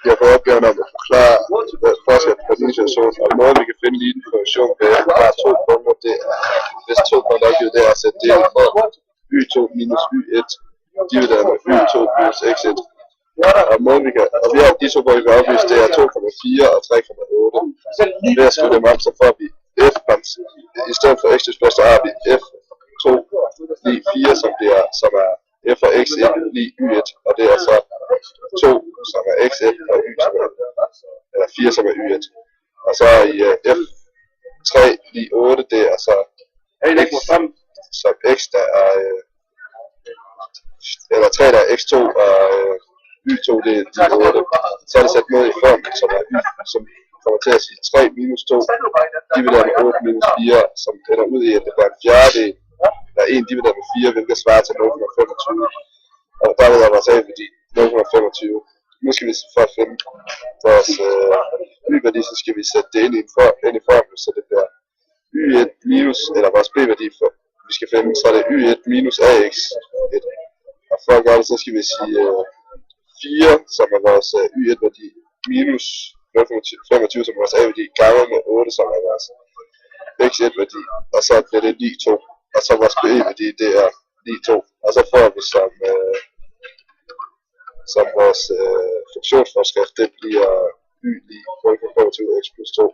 Vi har fået opgaven om at forklare forskellen på den situation, og måden vi kan finde lige den funktion ved at have 2 punkter, det er, hvis 2 punkter er givet, det er at sætte delen for y2 minus y1, divideret med y2 minus x1. Og måden vi kan, og vi har de 2 punkter, vi kan oplyse, det er 2,4 og 3,8. Ved at skrive dem om, så får vi f, i stedet for x plus, så har vi f2 lige 4, som er f og x1 lige y1, og det er så 2, som er x1, og y, som er, eller 4, som er y1. Og så i f3 lige 8, det er så x, som x, der er, eller 3, der er x2, og y2, det er lige 8. Så er det sat ned i formen, som er y, som kommer til at sige 3 minus 2, divideret med 8 minus 4, som ender ud i, at det var en fjerdedel, der er 1 divideret med 4, hvilket svarer til 0,25. Og derved er vores a-værdi 0,25. Nu skal vi, for at finde vores y-værdi, så skal vi sætte det ind i formlen, så det bliver y1 minus, eller vores b-værdi, vi skal finde, så er det y1 minus ax1. Og for at gøre det, så skal vi sige 4, som er vores y1-værdi, minus 0,25, som er vores a-værdi, gange med 8, som er vores x1-værdi, og så bliver det lige 2. Og så vores b-værdi, det er lige 2. Og så får vi som vores funktionsforskrift, det bliver y lige 0,25x plus 2.